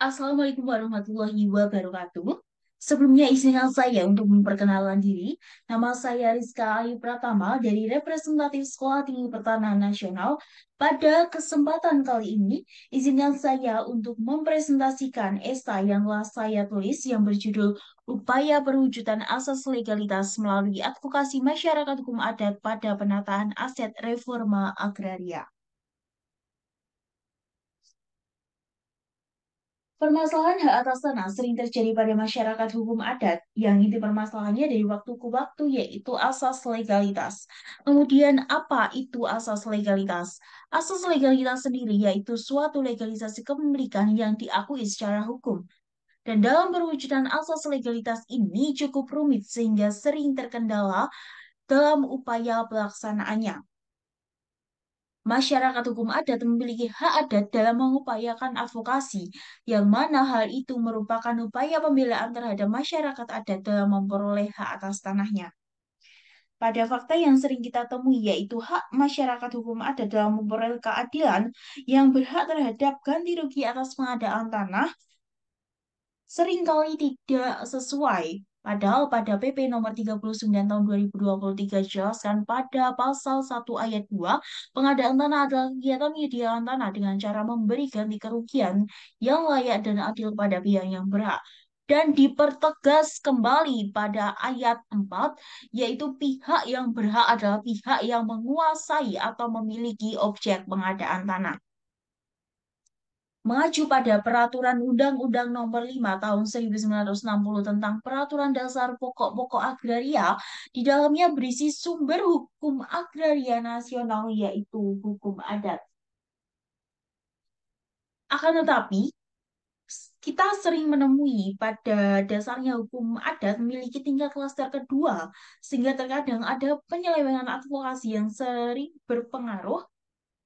Assalamualaikum warahmatullahi wabarakatuh. Sebelumnya izinkan saya untuk memperkenalkan diri. Nama saya Rizka Ayu Pratama dari Representatif Sekolah Tinggi Pertanahan Nasional. Pada kesempatan kali ini, izinkan saya untuk mempresentasikan esai yang telah saya tulis yang berjudul Upaya Perwujudan Asas Legalitas Melalui Advokasi Masyarakat Hukum Adat pada Penataan Aset Reforma Agraria. Permasalahan hak atas tanah sering terjadi pada masyarakat hukum adat yang inti permasalahannya dari waktu ke waktu yaitu asas legalitas. Kemudian apa itu asas legalitas? Asas legalitas sendiri yaitu suatu legalisasi kepemilikan yang diakui secara hukum. Dan dalam perwujudan asas legalitas ini cukup rumit sehingga sering terkendala dalam upaya pelaksanaannya. Masyarakat hukum adat memiliki hak adat dalam mengupayakan advokasi, yang mana hal itu merupakan upaya pembelaan terhadap masyarakat adat dalam memperoleh hak atas tanahnya. Pada fakta yang sering kita temui yaitu hak masyarakat hukum adat dalam memperoleh keadilan yang berhak terhadap ganti rugi atas pengadaan tanah seringkali tidak sesuai. Padahal pada PP nomor 39 tahun 2023 dijelaskan pada pasal 1 ayat 2, pengadaan tanah adalah kegiatan menyediakan tanah dengan cara memberi ganti kerugian yang layak dan adil pada pihak yang berhak. Dan dipertegas kembali pada ayat 4, yaitu pihak yang berhak adalah pihak yang menguasai atau memiliki objek pengadaan tanah. Mengacu pada Peraturan Undang-Undang Nomor 5 Tahun 1960 tentang Peraturan Dasar Pokok-pokok Agraria, di dalamnya berisi sumber hukum agraria nasional yaitu hukum adat. Akan tetapi, kita sering menemui pada dasarnya hukum adat memiliki tingkat kelas kedua, sehingga terkadang ada penyelewengan advokasi yang sering berpengaruh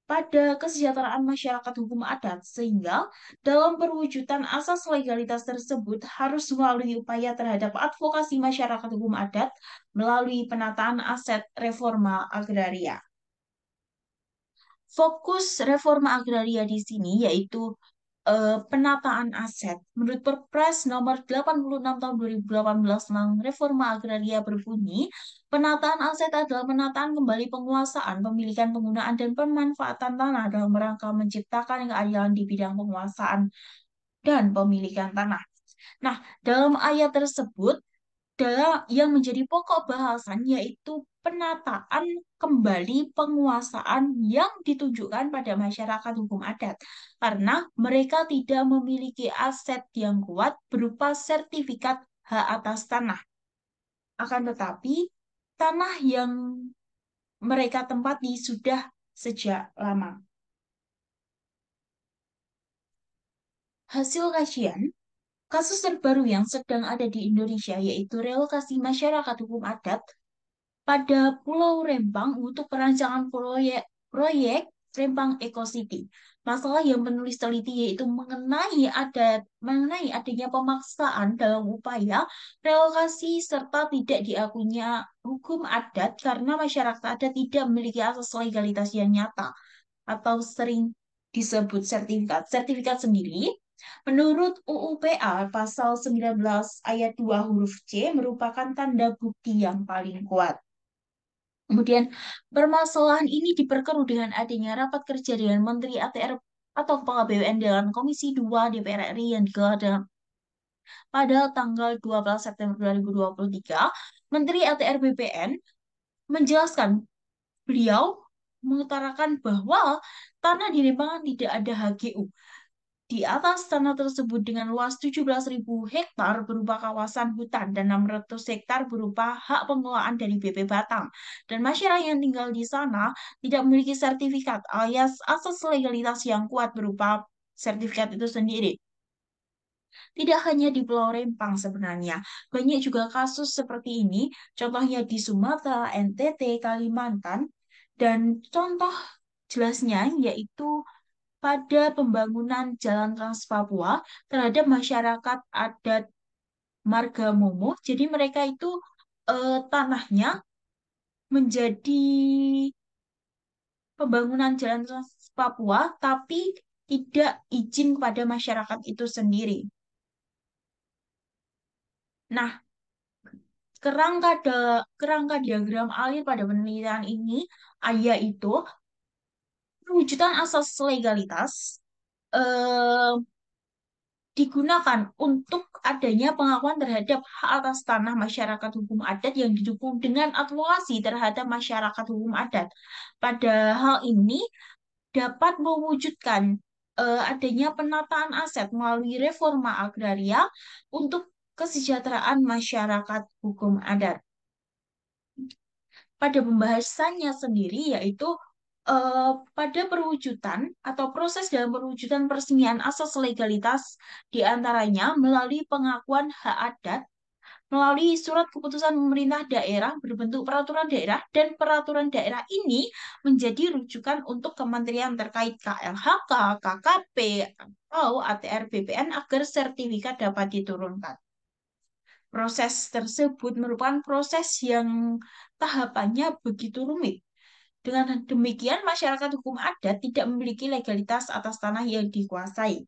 pada kesejahteraan masyarakat hukum adat, sehingga dalam perwujudan asas legalitas tersebut harus melalui upaya terhadap advokasi masyarakat hukum adat melalui penataan aset reforma agraria. Fokus reforma agraria di sini yaitu penataan aset. Menurut Perpres nomor 86 tahun 2018 tentang reforma agraria berbunyi, penataan aset adalah penataan kembali penguasaan, pemilikan, penggunaan, dan pemanfaatan tanah dalam rangka menciptakan keadilan di bidang penguasaan dan pemilikan tanah. Nah, dalam ayat tersebut, yang menjadi pokok bahasan yaitu penataan kembali penguasaan yang ditunjukkan pada masyarakat hukum adat karena mereka tidak memiliki aset yang kuat berupa sertifikat hak atas tanah. Akan tetapi, tanah yang mereka tempati sudah sejak lama. Hasil kajian, kasus terbaru yang sedang ada di Indonesia yaitu relokasi masyarakat hukum adat pada Pulau Rempang untuk perancangan proyek Rempang Eco City. Masalah yang penulis teliti yaitu mengenai adanya pemaksaan dalam upaya relokasi serta tidak diakuinya hukum adat karena masyarakat adat tidak memiliki asas legalitas yang nyata atau sering disebut sertifikat. Sertifikat sendiri menurut UU PA pasal 19 ayat 2 huruf C merupakan tanda bukti yang paling kuat. Kemudian permasalahan ini diperkeruh dengan adanya rapat kerja dengan Menteri ATR atau Kepala BUMN dalam Komisi 2 DPR RI yang digelar pada tanggal 12 September 2023. Menteri ATR BPN menjelaskan, beliau mengutarakan bahwa tanah di Limbangan tidak ada HGU. Di atas tanah tersebut dengan luas 17.000 hektar berupa kawasan hutan dan 600 hektar berupa hak pengelolaan dari BP Batam. Dan masyarakat yang tinggal di sana tidak memiliki sertifikat alias asas legalitas yang kuat berupa sertifikat itu sendiri. Tidak hanya di Pulau Rempang sebenarnya, banyak juga kasus seperti ini, contohnya di Sumatera, NTT, Kalimantan, dan contoh jelasnya yaitu pada pembangunan Jalan Trans Papua terhadap masyarakat adat Margamomo. Jadi mereka itu tanahnya menjadi pembangunan Jalan Trans Papua, tapi tidak izin kepada masyarakat itu sendiri. Nah, kerangka diagram alir pada penelitian ini yaitu perwujudan asas legalitas eh, digunakan untuk adanya pengakuan terhadap hak atas tanah masyarakat hukum adat yang didukung dengan advokasi terhadap masyarakat hukum adat. Pada hal ini dapat mewujudkan adanya penataan aset melalui reforma agraria untuk kesejahteraan masyarakat hukum adat. Pada pembahasannya sendiri yaitu pada perwujudan atau proses dalam perwujudan peresmian asas legalitas diantaranya melalui pengakuan hak adat, melalui surat keputusan pemerintah daerah berbentuk peraturan daerah dan peraturan daerah ini menjadi rujukan untuk kementerian terkait KLHK, KKP, atau ATR BPN agar sertifikat dapat diturunkan. Proses tersebut merupakan proses yang tahapannya begitu rumit. Dengan demikian, masyarakat hukum adat tidak memiliki legalitas atas tanah yang dikuasai.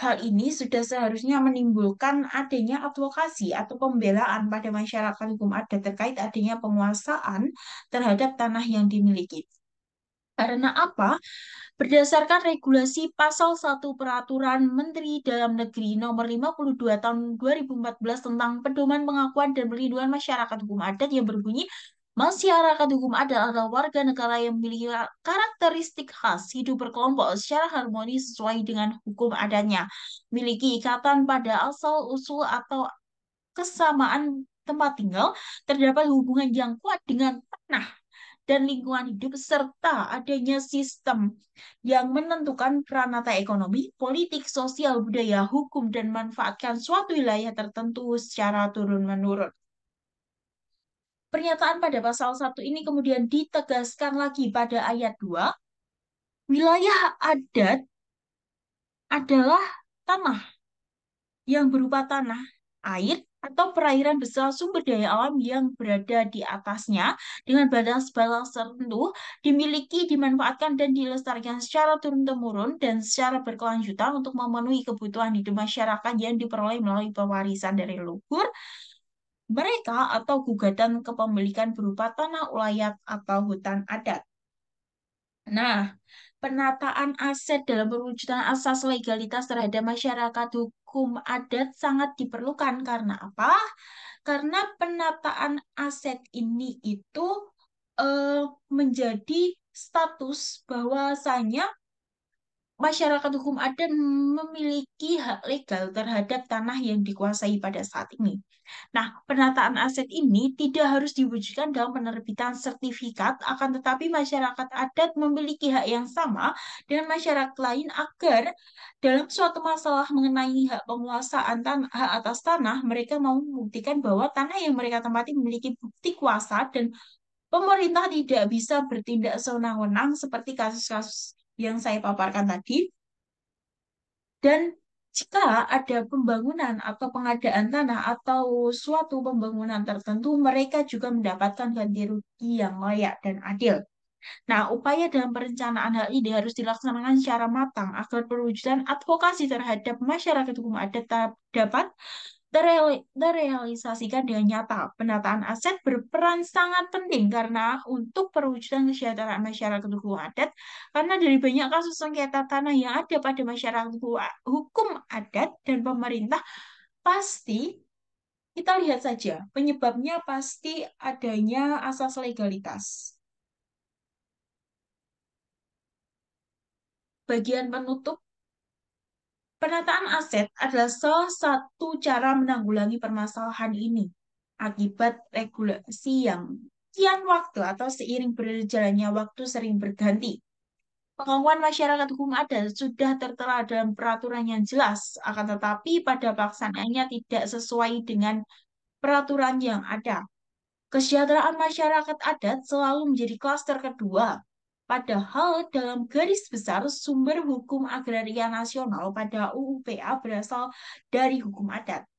Hal ini sudah seharusnya menimbulkan adanya advokasi atau pembelaan pada masyarakat hukum adat terkait adanya penguasaan terhadap tanah yang dimiliki. Karena apa? Berdasarkan regulasi Pasal 1 Peraturan Menteri Dalam Negeri Nomor 52 Tahun 2014 tentang Pedoman Pengakuan dan Perlindungan Masyarakat Hukum Adat yang berbunyi, masyarakat hukum adat adalah warga negara yang memiliki karakteristik khas hidup berkelompok secara harmonis sesuai dengan hukum adatnya, memiliki ikatan pada asal-usul atau kesamaan tempat tinggal, terdapat hubungan yang kuat dengan tanah dan lingkungan hidup, serta adanya sistem yang menentukan peranata ekonomi, politik, sosial, budaya, hukum, dan manfaatkan suatu wilayah tertentu secara turun-menurun. Pernyataan pada pasal 1 ini kemudian ditegaskan lagi pada ayat 2. Wilayah adat adalah tanah yang berupa tanah, air, atau perairan beserta sumber daya alam yang berada di atasnya dengan batas-batas tertentu dimiliki, dimanfaatkan, dan dilestarikan secara turun-temurun dan secara berkelanjutan untuk memenuhi kebutuhan hidup masyarakat yang diperoleh melalui pewarisan dari leluhur mereka atau gugatan kepemilikan berupa tanah ulayat atau hutan adat. Nah, penataan aset dalam perwujudan asas legalitas terhadap masyarakat hukum adat sangat diperlukan. Karena apa? Karena penataan aset ini itu eh, menjadi status bahwasanya masyarakat hukum adat memiliki hak legal terhadap tanah yang dikuasai pada saat ini. Nah, penataan aset ini tidak harus diwujudkan dalam penerbitan sertifikat, akan tetapi masyarakat adat memiliki hak yang sama dengan masyarakat lain agar dalam suatu masalah mengenai hak penguasaan hak atas tanah, mereka mau membuktikan bahwa tanah yang mereka tempati memiliki bukti kuasa dan pemerintah tidak bisa bertindak sewenang-wenang seperti kasus-kasus yang saya paparkan tadi. Dan jika ada pembangunan atau pengadaan tanah atau suatu pembangunan tertentu, mereka juga mendapatkan ganti rugi yang layak dan adil. Nah, upaya dalam perencanaan hal ini harus dilaksanakan secara matang agar perwujudan advokasi terhadap masyarakat hukum adat dapat terrealisasikan dengan nyata. Penataan aset berperan sangat penting karena untuk perwujudan kesejahteraan masyarakat hukum adat, karena dari banyak kasus sengketa tanah yang ada pada masyarakat hukum adat dan pemerintah, pasti kita lihat saja penyebabnya pasti adanya asas legalitas. Bagian penutup, penataan aset adalah salah satu cara menanggulangi permasalahan ini akibat regulasi yang kian waktu atau seiring berjalannya waktu sering berganti. Pengakuan masyarakat hukum adat sudah tertera dalam peraturan yang jelas, akan tetapi pada pelaksanaannya tidak sesuai dengan peraturan yang ada. Kesejahteraan masyarakat adat selalu menjadi klaster kedua. Padahal dalam garis besar sumber hukum agraria nasional pada UUPA berasal dari hukum adat.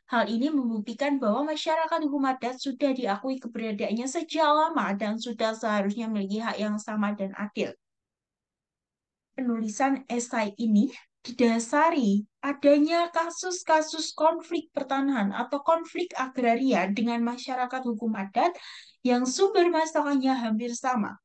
Hal ini membuktikan bahwa masyarakat hukum adat sudah diakui keberadaannya sejak lama dan sudah seharusnya memiliki hak yang sama dan adil. Penulisan esai ini didasari adanya kasus-kasus konflik pertanahan atau konflik agraria dengan masyarakat hukum adat yang sumber masalahnya hampir sama.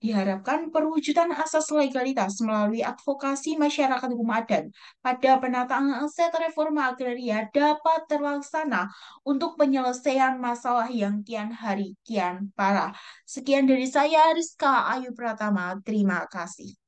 Diharapkan perwujudan asas legalitas melalui advokasi masyarakat hukum adat pada penataan aset reforma agraria dapat terlaksana untuk penyelesaian masalah yang kian hari kian parah. Sekian dari saya, Rizka Ayu Pratama. Terima kasih.